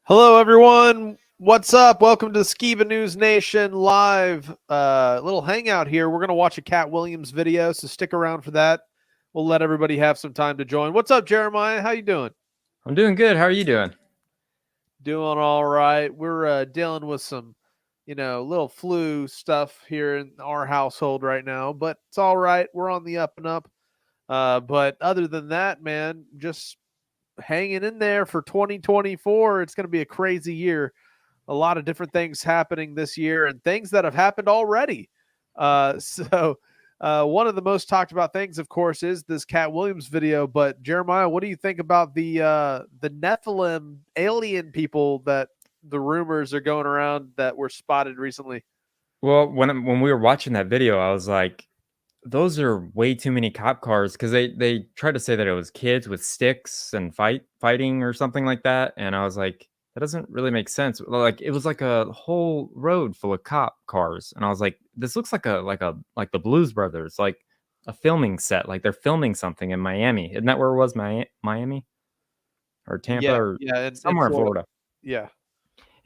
Hello, everyone. What's up? Welcome to the Skiba News Nation live little hangout here. We're going to watch a Katt Williams video, so stick around for that. We'll let everybody have some time to join. What's up, Jeremiah? How you doing? I'm doing good. How are you doing? Doing all right. We're dealing with some, little flu stuff here in our household right now, but it's all right. We're on the up and up. But other than that, man, just hanging in there for 2024. It's going to be a crazy year. A lot of different things happening this year and things that have happened already. One of the most talked about things, of course, is this Katt Williams video. But Jeremiah, what do you think about the Nephilim alien people that the rumors are going around that were spotted recently? Well, when we were watching that video, I was like, those are way too many cop cars because they tried to say that it was kids with sticks and fighting or something like that, and I was like, that doesn't really make sense. Like it was like a whole road full of cop cars, and I was like, this looks like like the Blues Brothers, like a filming set, like they're filming something in Miami. Isn't that where it was, Miami or Tampa Yeah, or yeah, in somewhere in Florida. Florida? Yeah,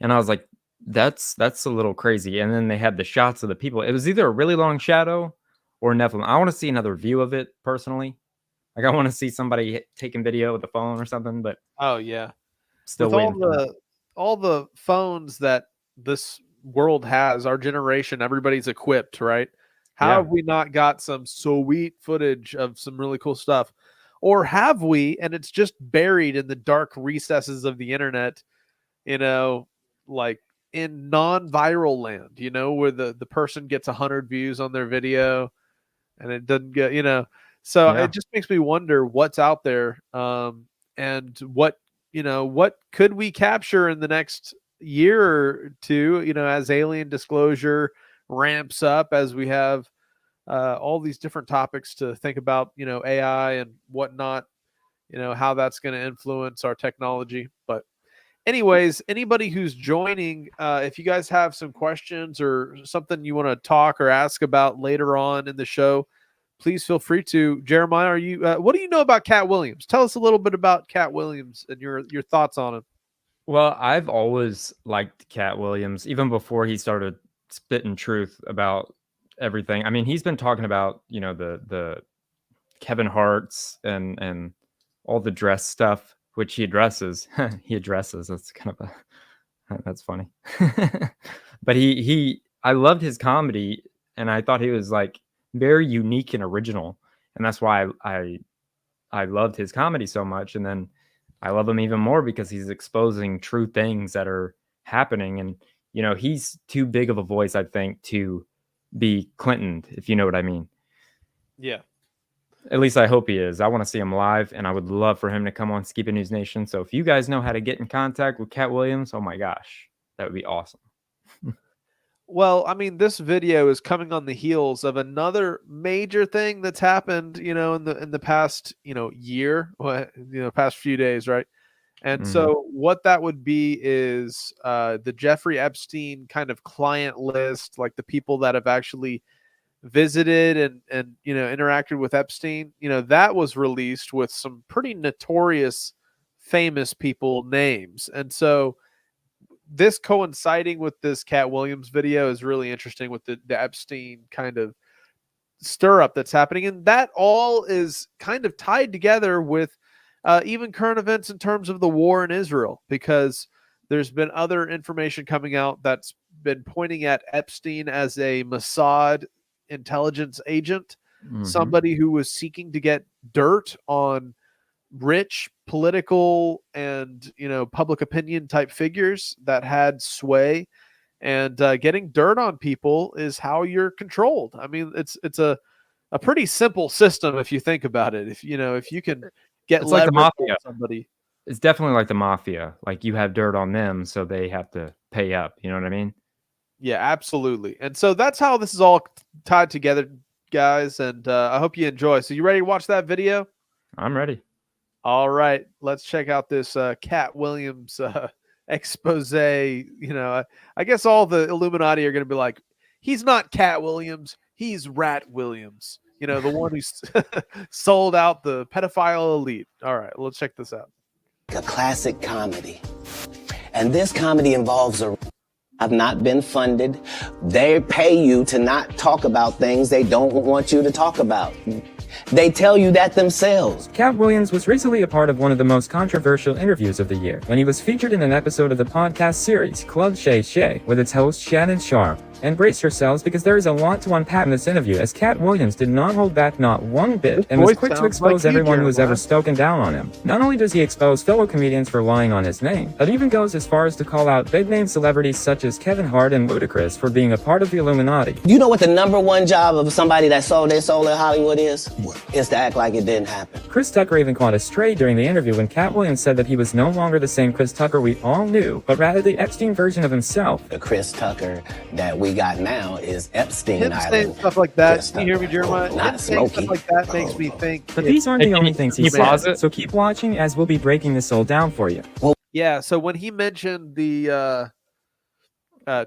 And I was like, that's a little crazy. And then they had the shots of the people. It was either a really long shadow or Nephilim. I want to see another view of it personally. Like I want to see somebody taking video with the phone or something, but oh yeah. still With all waiting for that. the phones that this world has, our generation, everybody's equipped, right? How Yeah. have we not got some sweet footage of some really cool stuff? Or have we, and it's just buried in the dark recesses of the internet, you know, like in non-viral land, where the person gets 100 views on their video and it doesn't get, so it Yeah. just makes me wonder what's out there, and what could we capture in the next year or two, as alien disclosure ramps up, as we have all these different topics to think about, AI and whatnot, how that's going to influence our technology. But anyways, anybody who's joining, if you guys have some questions or something you want to talk or ask about later on in the show, please feel free to. Jeremiah, are you? What do you know about Katt Williams? Tell us a little bit about Katt Williams and your thoughts on him. Well, I've always liked Cat Williams, even before he started spitting truth about everything. I mean, he's been talking about, the Kevin Hart's and all the dress stuff, which he addresses. He addresses. That's kind of a that's funny. But I loved his comedy, and I thought he was like very unique and original, and that's why I loved his comedy so much. And then I love him even more because he's exposing true things that are happening. And he's too big of a voice, I think, to be Clinton, if you know what I mean. Yeah. At least I hope he is. I want to see him live, and I would love for him to come on Skiba News Nation. So if you guys know how to get in contact with Katt Williams, oh my gosh, that would be awesome. Well, I mean, this video is coming on the heels of another major thing that's happened, in the past, year, past few days, right? And Mhm. so what that would be is the Jeffrey Epstein kind of client list, like the people that have actually visited and interacted with Epstein. That was released with some pretty notorious, famous people names, and so this coinciding with this Katt Williams video is really interesting with the Epstein kind of stir up that's happening. And that all is kind of tied together with even current events in terms of the war in Israel, because there's been other information coming out that's been pointing at Epstein as a Mossad intelligence agent, Mhm. somebody who was seeking to get dirt on rich political and public opinion type figures that had sway, and getting dirt on people is how you're controlled. I mean, it's a pretty simple system if you think about it. If you can get It's like the leverage on mafia. somebody. It's definitely like the mafia. Like you have dirt on them, so they have to pay up. You know what I mean? Yeah, absolutely. And so that's how this is all tied together, guys, and I hope you enjoy. So you ready to watch that video? I'm ready. All right, let's check out this Katt Williams expose. I guess all the Illuminati are going to be like, he's not Katt Williams, he's Rat Williams. The one who's sold out the pedophile elite. All right, let's check this out. A classic comedy. And this comedy involves a... I've not been funded. They pay you to not talk about things they don't want you to talk about. They tell you that themselves. Katt Williams was recently a part of one of the most controversial interviews of the year when he was featured in an episode of the podcast series Club Shay Shay with its host Shannon Sharp. And brace yourselves because there is a lot to unpack in this interview, as Katt Williams did not hold back not one bit and was quick to expose everyone who was ever spoken down on him. Not only does he expose fellow comedians for lying on his name, but even goes as far as to call out big-name celebrities such as Kevin Hart and Ludacris for being a part of the Illuminati. You know what the #1 job of somebody that sold their soul in Hollywood is? What? Is to act like it didn't happen. Chris Tucker even caught a stray during the interview when Katt Williams said that he was no longer the same Chris Tucker we all knew, but rather the Epstein version of himself. The Chris Tucker that we got now is Epstein Him Island. saying stuff like that, Chris you hear me, Tucker. Jeremiah? Not Him saying Smokey. stuff like that makes me think. But these aren't the only things he pause said, so keep watching as we'll be breaking this all down for you. Yeah, so when he mentioned the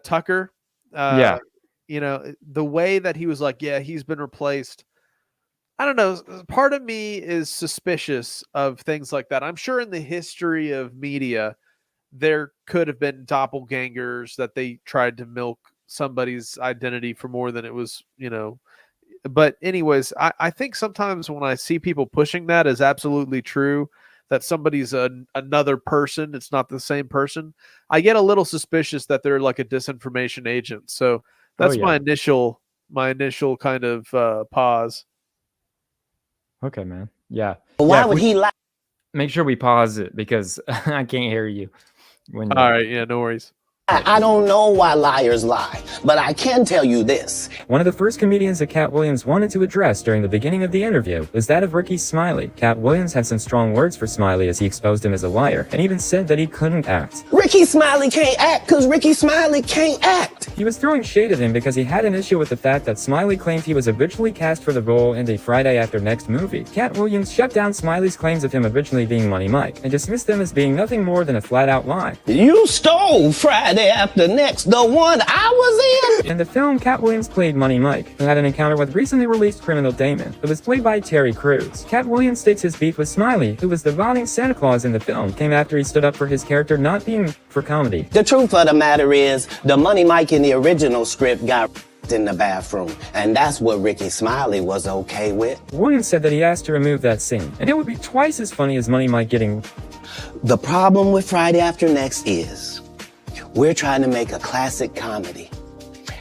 Tucker, Yeah. you know, the way that he was like, yeah, he's been replaced. I don't know. Part of me is suspicious of things like that. I'm sure in the history of media, there could have been doppelgangers that they tried to milk somebody's identity for more than it was, you know. But anyways, I think sometimes when I see people pushing that as absolutely true, that somebody's another person, it's not the same person, I get a little suspicious that they're like a disinformation agent. So that's my initial kind of pause. Okay, man. Yeah. Why would he lie? Make sure we pause it because I can't hear you. All right, yeah, no worries. I don't know why liars lie, but I can tell you this. One of the first comedians that Katt Williams wanted to address during the beginning of the interview was that of Ricky Smiley. Katt Williams had some strong words for Smiley as he exposed him as a liar, and even said that he couldn't act. Ricky Smiley can't act because Ricky Smiley can't act. He was throwing shade at him because he had an issue with the fact that Smiley claimed he was originally cast for the role in the Friday After Next movie. Katt Williams shut down Smiley's claims of him originally being Money Mike and dismissed them as being nothing more than a flat-out lie. You stole Friday After Next, the one I was in. In the film, Katt Williams played Money Mike, who had an encounter with recently released criminal Damon, who was played by Terry Crews. Katt Williams states his beef with Smiley, who was the rotting Santa Claus in the film, came after he stood up for his character not being for comedy. The truth of the matter is, the Money Mike in the original script got in the bathroom, and that's what Ricky Smiley was okay with. Williams said that he asked to remove that scene, and it would be twice as funny as Money Mike getting... The problem with Friday After Next is, we're trying to make a classic comedy,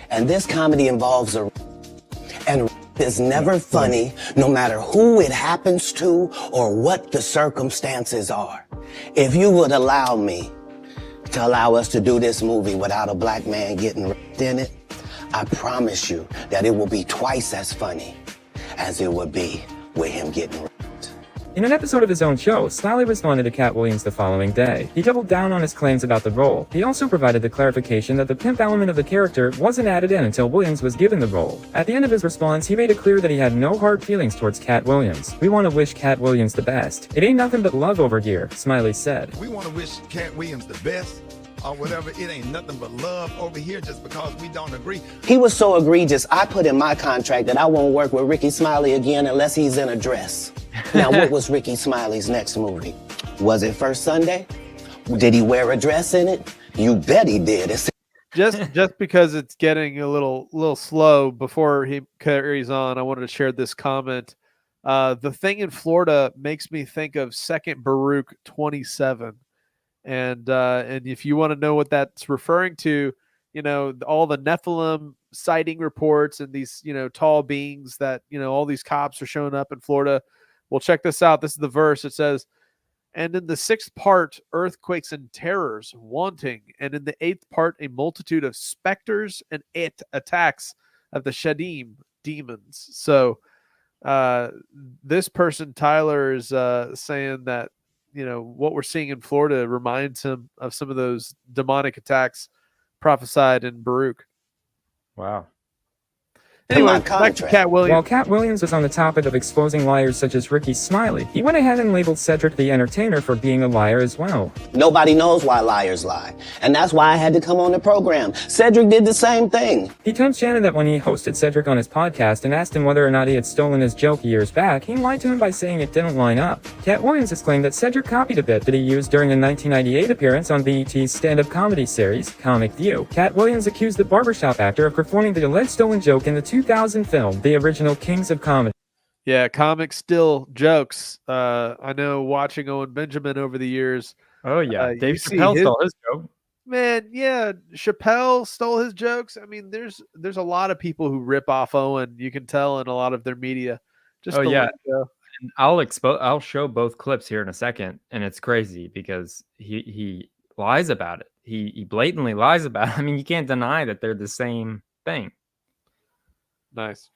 and this comedy involves a... And is never funny, no matter who it happens to or what the circumstances are. If you would allow me to allow us to do this movie without a black man getting in it, I promise you that it will be twice as funny as it would be with him getting raped. In an episode of his own show, Smiley responded to Katt Williams the following day. He doubled down on his claims about the role. He also provided the clarification that the pimp element of the character wasn't added in until Williams was given the role. At the end of his response, he made it clear that he had no hard feelings towards Katt Williams. "We want to wish Katt Williams the best. It ain't nothing but love over here," Smiley said. "We want to wish Katt Williams the best. Or whatever, it ain't nothing but love over here just because we don't agree." He was so egregious, I put in my contract that I won't work with Ricky Smiley again unless he's in a dress. Now, what was Ricky Smiley's next movie? Was it First Sunday? Did he wear a dress in it? You bet he did. Just because it's getting a little slow before he carries on, I wanted to share this comment. The thing in Florida makes me think of Second Baruch 27. And if you want to know what that's referring to, you know, all the Nephilim sighting reports and these, you know, tall beings that, you know, all these cops are showing up in Florida. Well, check this out. This is the verse. It says, "And in the 6th part, earthquakes and terrors wanting, and in the 8th part, a multitude of specters and attacks of the Shadim demons." So this person, Tyler, is saying that, you know, what we're seeing in Florida reminds him of some of those demonic attacks prophesied in Baruch. Wow. Anyway, my back to contract. Katt While Williams. Katt Williams was on the topic of exposing liars such as Ricky Smiley, he went ahead and labeled Cedric the Entertainer for being a liar as well. Nobody knows why liars lie. And that's why I had to come on the program. Cedric did the same thing. He told Shannon that when he hosted Cedric on his podcast and asked him whether or not he had stolen his joke years back, he lied to him by saying it didn't line up. Katt Williams has claimed that Cedric copied a bit that he used during a 1998 appearance on BET's stand-up comedy series, Comic View. Katt Williams accused the barbershop actor of performing the alleged stolen joke in the 2000 film, the original Kings of Comedy. Yeah, comic still jokes. I know watching Owen Benjamin over the years. Oh yeah, you Dave see Chappelle stole his joke. Man, yeah, Chappelle stole his jokes. I mean, there's a lot of people who rip off Owen. You can tell in a lot of their media. Just Oh the yeah, lingo. and I'll show both clips here in a second, and it's crazy because he lies about it. He blatantly lies about it. I mean, you can't deny that they're the same thing. Nice.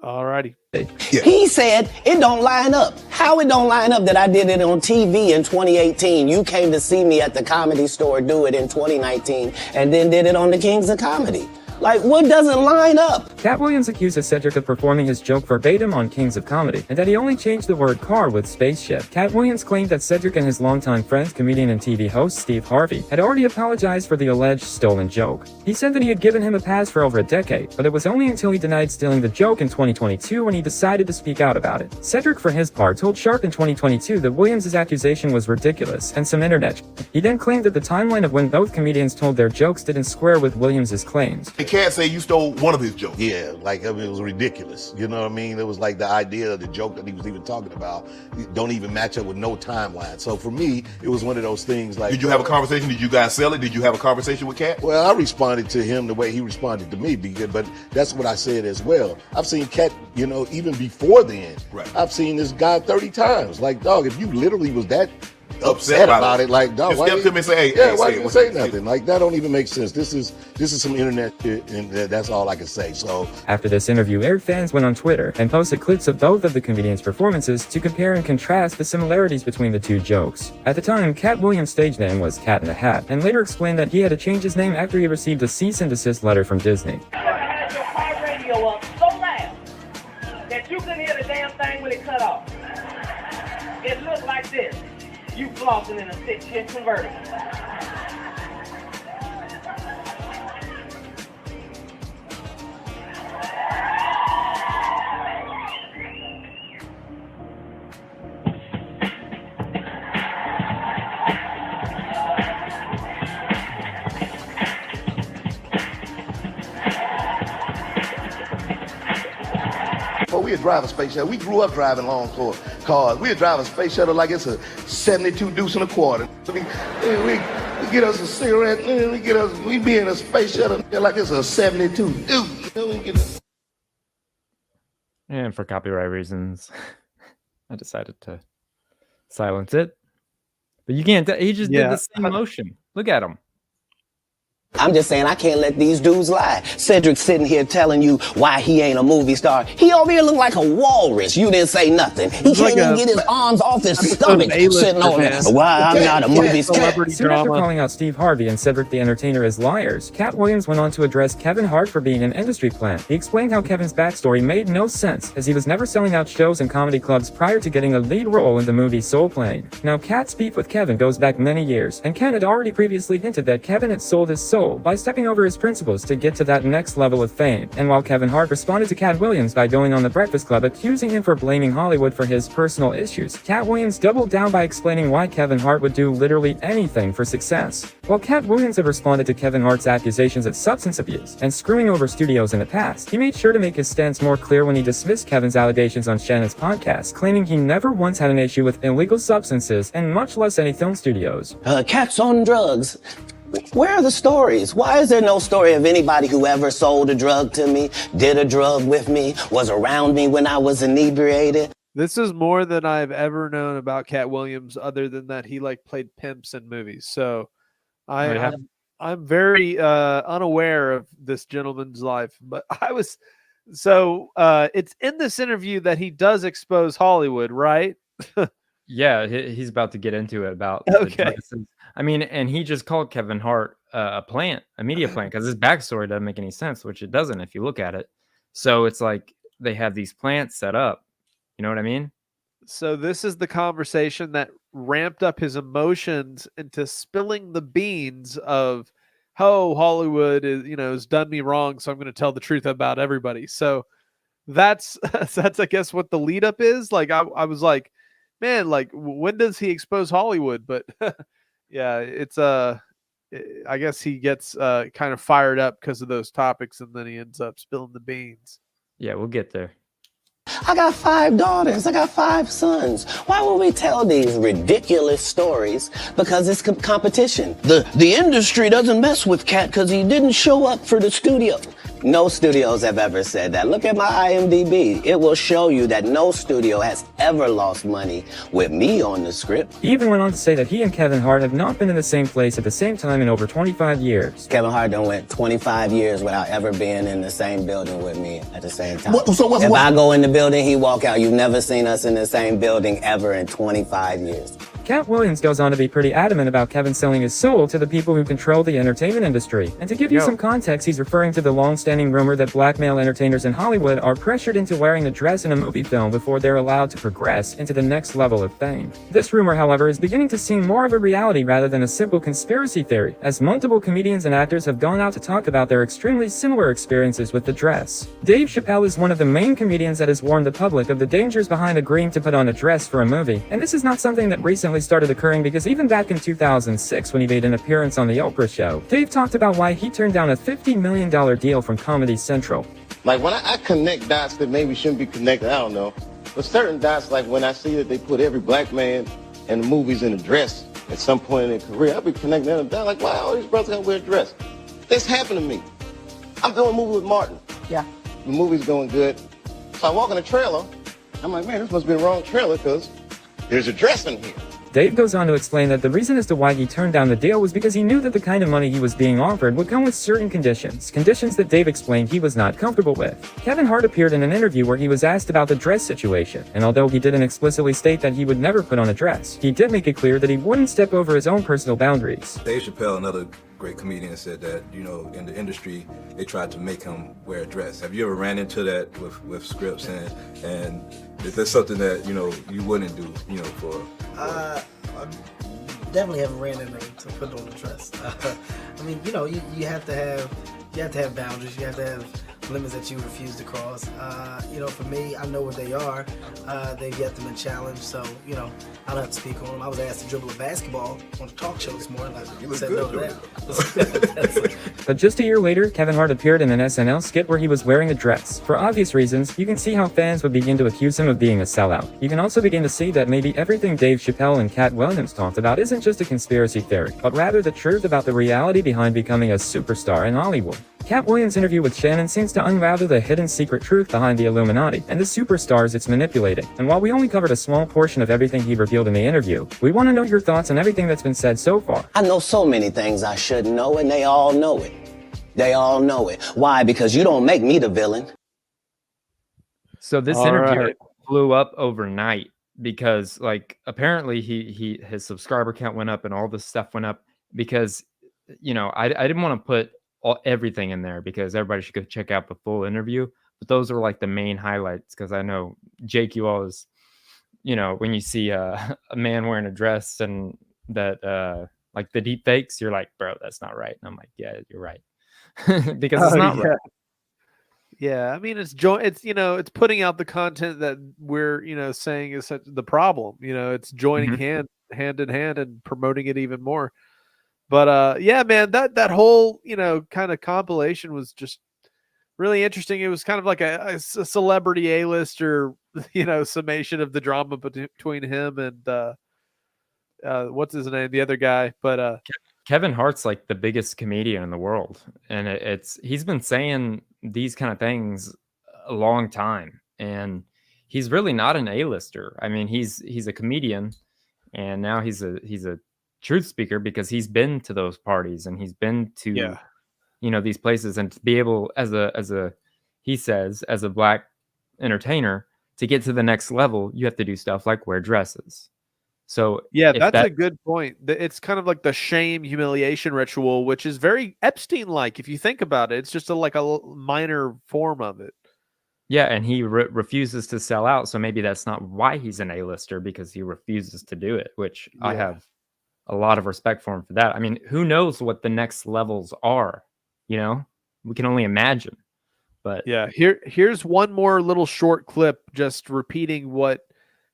All righty. He said it don't line up. How it don't line up that I did it on TV in 2018? You came to see me at the Comedy Store do it in 2019 and then did it on the Kings of Comedy. Like, what doesn't line up? Katt Williams accuses Cedric of performing his joke verbatim on Kings of Comedy, and that he only changed the word car with spaceship. Katt Williams claimed that Cedric and his longtime friend, comedian and TV host Steve Harvey, had already apologized for the alleged stolen joke. He said that he had given him a pass for over a decade, but it was only until he denied stealing the joke in 2022 when he decided to speak out about it. Cedric, for his part, told Sharp in 2022 that Williams' accusation was ridiculous and some internet. He then claimed that the timeline of when both comedians told their jokes didn't square with Williams' claims. Can't say you stole one of his jokes. Yeah, like, I mean, it was ridiculous. You know what I mean? It was like the idea of the joke that he was even talking about don't even match up with no timeline. So for me, it was one of those things like... Did you have a conversation? Did you guys sell it? Did you have a conversation with Katt? Well, I responded to him the way he responded to me, but that's what I said as well. I've seen Katt, you know, even before then. Right. I've seen this guy 30 times. Like, dog, if you literally was that upset about it, like, dog, why didn't you say, why didn't you say nothing? Like, that don't even make sense. This is some internet shit, and that's all I can say. So after this interview aired, fans went on Twitter and posted clips of both of the comedians' performances to compare and contrast the similarities between the two jokes. At the time, Katt Williams' stage name was Cat in the Hat, and later explained that he had to change his name after he received a cease and desist letter from Disney. You ever had your car radio up so loud that you couldn't hear the damn thing when it cut off? It looked like this. You flossing in a 6-shift convertible. we would drive a space shuttle. We grew up driving long cars. We would drive a space shuttle like it's a 72 deuce and a quarter. We get us a cigarette, we be in a space shuttle like it's a 72 deuce. And for copyright reasons, I decided to silence it. But you can't, he just did the same motion. Look at him. I'm just saying I can't let these dudes lie. Cedric sitting here telling you why he ain't a movie star. He over here look like a walrus. You didn't say nothing. He can't even get his arms off his stomach sitting over there. Why I'm not a movie star. Soon after calling out Steve Harvey and Cedric the Entertainer as liars, Katt Williams went on to address Kevin Hart for being an industry plant. He explained how Kevin's backstory made no sense, as he was never selling out shows and comedy clubs prior to getting a lead role in the movie Soul Plane. Now, Katt's beef with Kevin goes back many years, and Ken had already previously hinted that Kevin had sold his soul by stepping over his principles to get to that next level of fame. And while Kevin Hart responded to Katt Williams by going on The Breakfast Club accusing him for blaming Hollywood for his personal issues, Katt Williams doubled down by explaining why Kevin Hart would do literally anything for success. While Katt Williams had responded to Kevin Hart's accusations of substance abuse and screwing over studios in the past, he made sure to make his stance more clear when he dismissed Kevin's allegations on Shannon's podcast, claiming he never once had an issue with illegal substances and much less any film studios. Katt's on drugs. Where are the stories? Why is there no story of anybody who ever sold a drug to me, did a drug with me, was around me when I was inebriated? This is more than I've ever known about Katt Williams, other than that he played pimps in movies. So I'm very unaware of this gentleman's life. But it's in this interview that he does expose Hollywood, right? Yeah, he's about to get into it about okay. I mean, and he just called Kevin Hart a media plant, because his backstory doesn't make any sense, which it doesn't if you look at it. So it's like they have these plants set up. You know what I mean? So this is the conversation that ramped up his emotions into spilling the beans of, oh, Hollywood is, has done me wrong, so I'm going to tell the truth about everybody. So that's that's I guess what the lead up is. Like I was like, man, like when does he expose Hollywood? But yeah, it's I guess he gets kind of fired up because of those topics, and then he ends up spilling the beans. Yeah, we'll get there. I got 5 daughters. I got 5 sons. Why would we tell these ridiculous stories? Because it's competition. The industry doesn't mess with Katt because he didn't show up for the studio. No studios have ever said that. Look at my IMDb. It will show you that no studio has ever lost money with me on the script. He even went on to say that he and Kevin Hart have not been in the same place at the same time in over 25 years. Kevin Hart done went 25 years without ever being in the same building with me at the same time. If I go in the building, he walk out. You've never seen us in the same building ever in 25 years. Katt Williams goes on to be pretty adamant about Kevin selling his soul to the people who control the entertainment industry. And to give you some context, he's referring to the long-standing rumor that black male entertainers in Hollywood are pressured into wearing a dress in a movie film before they're allowed to progress into the next level of fame. This rumor, however, is beginning to seem more of a reality rather than a simple conspiracy theory, as multiple comedians and actors have gone out to talk about their extremely similar experiences with the dress. Dave Chappelle is one of the main comedians that has warned the public of the dangers behind agreeing to put on a dress for a movie, and this is not something that recently started occurring because even back in 2006 when he made an appearance on The Oprah Show, Dave talked about why he turned down a $50 million deal from Comedy Central. Like when I connect dots that maybe shouldn't be connected, I don't know. But certain dots, like when I see that they put every black man in the movies in a dress at some point in their career, I'll be connecting them down like, wow, all these brothers gotta wear a dress. This happened to me. I'm doing a movie with Martin. Yeah. The movie's going good. So I walk in the trailer, I'm like, man, this must be the wrong trailer because there's a dress in here. Dave goes on to explain that the reason as to why he turned down the deal was because he knew that the kind of money he was being offered would come with certain conditions that Dave explained he was not comfortable with. Kevin Hart appeared in an interview where he was asked about the dress situation, and although he didn't explicitly state that he would never put on a dress, he did make it clear that he wouldn't step over his own personal boundaries. Dave Chappelle, another great comedian, said that, in the industry, they tried to make him wear a dress. Have you ever ran into that with scripts, and is that something that, you wouldn't do, for... I definitely haven't ran into to put on the dress. I mean, you have to have boundaries. You have to have limits that you refuse to cross. For me, I know what they are. They've yet to been challenged, so I don't have to speak on them. I was asked to dribble a basketball on a talk show this morning. I said no to that. But just a year later, Kevin Hart appeared in an SNL skit where he was wearing a dress. For obvious reasons, you can see how fans would begin to accuse him of being a sellout. You can also begin to see that maybe everything Dave Chappelle and Katt Williams talked about isn't just a conspiracy theory, but rather the truth about the reality behind becoming a superstar in Hollywood. Katt Williams' interview with Shannon seems to unravel the hidden secret truth behind the Illuminati and the superstars it's manipulating. And while we only covered a small portion of everything he revealed in the interview, we want to know your thoughts on everything that's been said so far. I know so many things I shouldn't know, and they all know it. They all know it. Why? Because you don't make me the villain. So this interview blew up overnight because, apparently his subscriber count went up and all this stuff went up because, I didn't want to put everything in there because everybody should go check out the full interview. But those are the main highlights because I know Jake, you always, when you see a man wearing a dress and that the deep fakes, you're like, bro, that's not right. And I'm like, yeah, you're right. Because it's not right. Yeah, I mean it's it's putting out the content that we're saying is the problem. It's joining hand in hand and promoting it even more. But yeah, man, that whole kind of compilation was just really interesting. It was kind of like a celebrity A-lister summation of the drama between him and what's his name, the other guy, but Kevin Hart's the biggest comedian in the world, and he's been saying these kind of things a long time, and he's really not an A-lister. I mean, he's a comedian, and now he's a truth speaker because he's been to those parties and he's been to these places, and to be able as a he says as a black entertainer to get to the next level, you have to do stuff like wear dresses. So yeah, that's a good point. It's kind of like the shame humiliation ritual, which is very Epstein-like. If you think about it, it's just a minor form of it. Yeah, and he refuses to sell out, so maybe that's not why he's an A-lister, because he refuses to do it, which I Yeah. have a lot of respect for him for that. I mean, who knows what the next levels are, you know? We can only imagine. But Yeah, here's one more little short clip just repeating what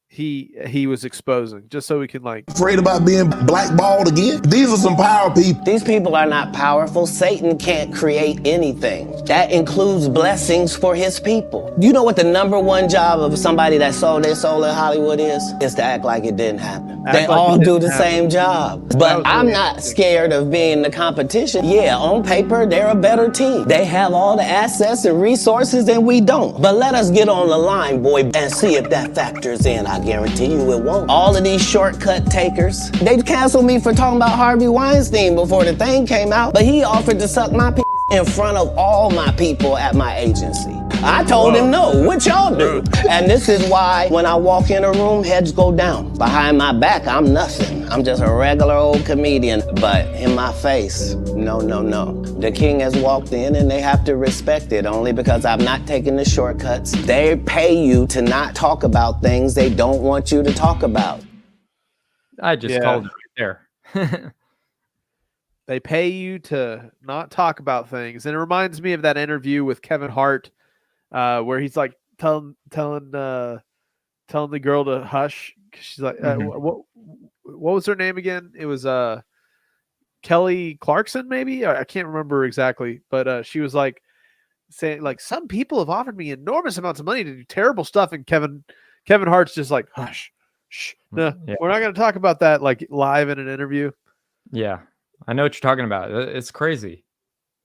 he was exposing, just so we can like Afraid about being blackballed again? These are some power people. These people are not powerful. Satan can't create anything. That includes blessings for his people. You know what the number one job of somebody that sold their soul in Hollywood is? Is to act like it didn't happen. Act They like it all do didn't the happen. same job. That But was I'm really not interesting. scared of being the competition. Yeah, on paper, they're a better team. They have all the assets and resources and we don't. But let us get on the line, boy, and see if that factors in. I guarantee you it won't. All of these shortcut takers, they canceled me for talking about Harvey Weinstein before the thing came out, but he offered to suck my in front of all my people at my agency. I told him no, what y'all do? And this is why when I walk in a room, heads go down. Behind my back, I'm nothing. I'm just a regular old comedian. But in my face, no, no, no. The king has walked in and they have to respect it only because I'm not taking the shortcuts. They pay you to not talk about things they don't want you to talk about. I just called it right there. They pay you to not talk about things, and it reminds me of that interview with Kevin Hart, where he's like telling the girl to hush. She's like, what was her name again? It was Kelly Clarkson, maybe. I can't remember exactly, but she was like saying like some people have offered me enormous amounts of money to do terrible stuff, and Kevin Hart's just like hush, shh, no, we're not going to talk about that like live in an interview. Yeah, I know what you're talking about. It's crazy.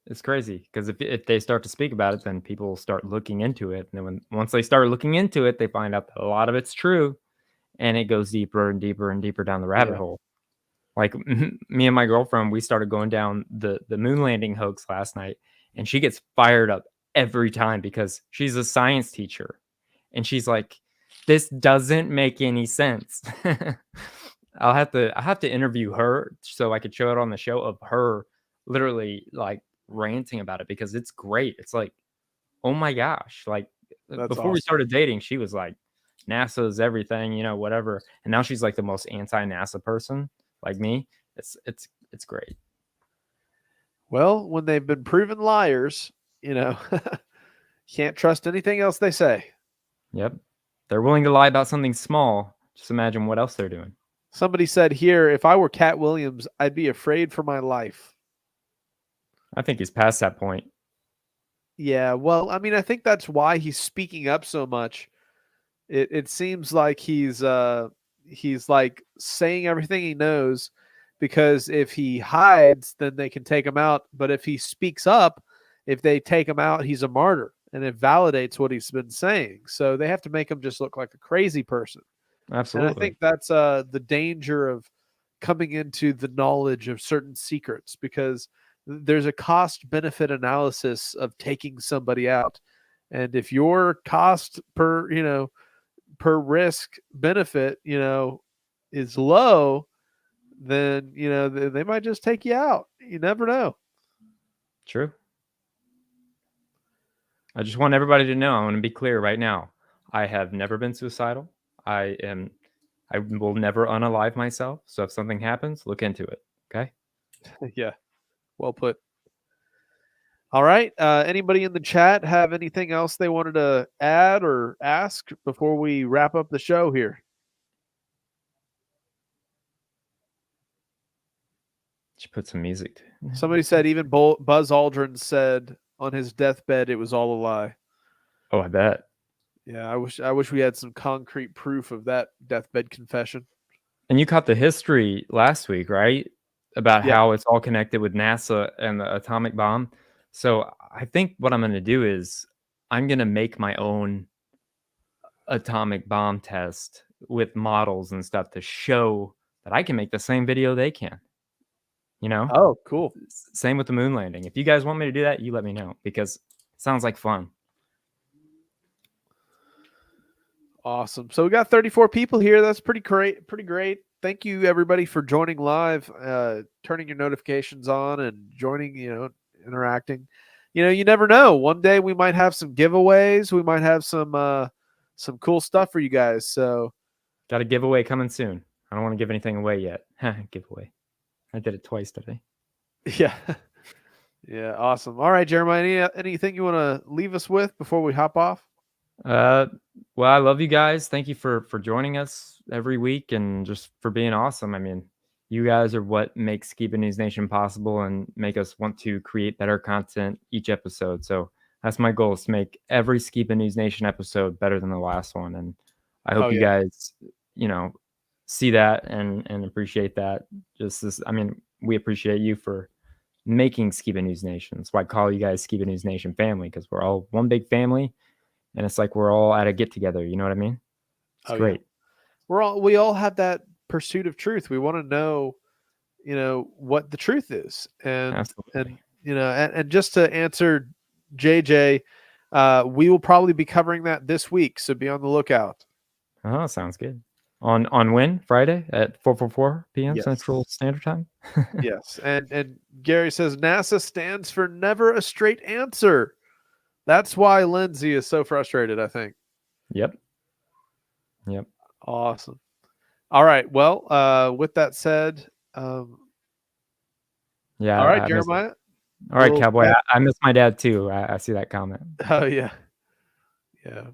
It's crazy because if they start to speak about it, then people will start looking into it. And then once they start looking into it, they find out that a lot of it's true, and it goes deeper and deeper and deeper down the rabbit hole. Like me and my girlfriend, we started going down the moon landing hoax last night, and she gets fired up every time because she's a science teacher, and she's like, "This doesn't make any sense." I have to interview her so I could show it on the show of her literally like ranting about it because it's great. It's like, oh my gosh. Like before we started dating, she was like, NASA's everything, you know, whatever. And now she's like the most anti-NASA person like me. It's great. Well, when they've been proven liars, you know, can't trust anything else they say. Yep. They're willing to lie about something small. Just imagine what else they're doing. Somebody said here, if I were Katt Williams, I'd be afraid for my life. I think he's past that point. Yeah, well, I mean, I think that's why he's speaking up so much. It seems like he's like saying everything he knows, because if he hides, then they can take him out. But if he speaks up, if they take him out, he's a martyr, and it validates what he's been saying. So they have to make him just look like a crazy person. Absolutely. And I think that's the danger of coming into the knowledge of certain secrets, because there's a cost benefit analysis of taking somebody out. And if your cost per risk benefit, is low, then, they might just take you out. You never know. True. I just want everybody to know, I want to be clear right now. I have never been suicidal. I will never unalive myself. So if something happens, look into it. Okay. Yeah. Well put. All right. Anybody in the chat have anything else they wanted to add or ask before we wrap up the show here? Should put some music. Somebody said even Buzz Aldrin said on his deathbed it was all a lie. Oh, I bet. Yeah, I wish we had some concrete proof of that deathbed confession. And you caught the history last week, right? About how it's all connected with NASA and the atomic bomb. So I think what I'm going to do is I'm going to make my own atomic bomb test with models and stuff to show that I can make the same video they can. You know? Oh, cool. Same with the moon landing. If you guys want me to do that, you let me know, because it sounds like fun. Awesome. So we got 34 people here. That's pretty great. Thank you everybody for joining live, turning your notifications on and joining, interacting. you never know. One day we might have some giveaways. We might have some cool stuff for you guys. So Got a giveaway coming soon. I don't want to give anything away yet. Giveaway. I did it twice today. yeah. Yeah, awesome. All right, Jeremiah, anything you want to leave us with before we hop off? Well, I love you guys. Thank you for joining us every week and just for being awesome. I mean, you guys are what makes Skiba News Nation possible and make us want to create better content each episode. So that's my goal, is to make every Skiba News Nation episode better than the last one. And I hope you guys, see that and appreciate that. We appreciate you for making Skiba News Nation. That's why I call you guys Skiba News Nation family, because we're all one big family. And it's like we're all at a get together. You know what I mean? It's great. Yeah. We all have that pursuit of truth. We want to know, what the truth is. And Absolutely. and just to answer JJ, we will probably be covering that this week. So be on the lookout. Oh, sounds good. On when? Friday at 4:44 p.m. Yes. Central Standard Time? Yes. And Gary says NASA stands for never a straight answer. That's why Lindsay is so frustrated, I think. Yep. Awesome. All right. Well, with that said, yeah. All right, Jeremiah. All right, Cowboy. I miss my dad too. I see that comment. Oh, yeah. Yeah.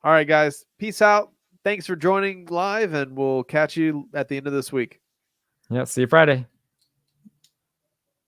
All right, guys. Peace out. Thanks for joining live, and we'll catch you at the end of this week. Yeah. See you Friday.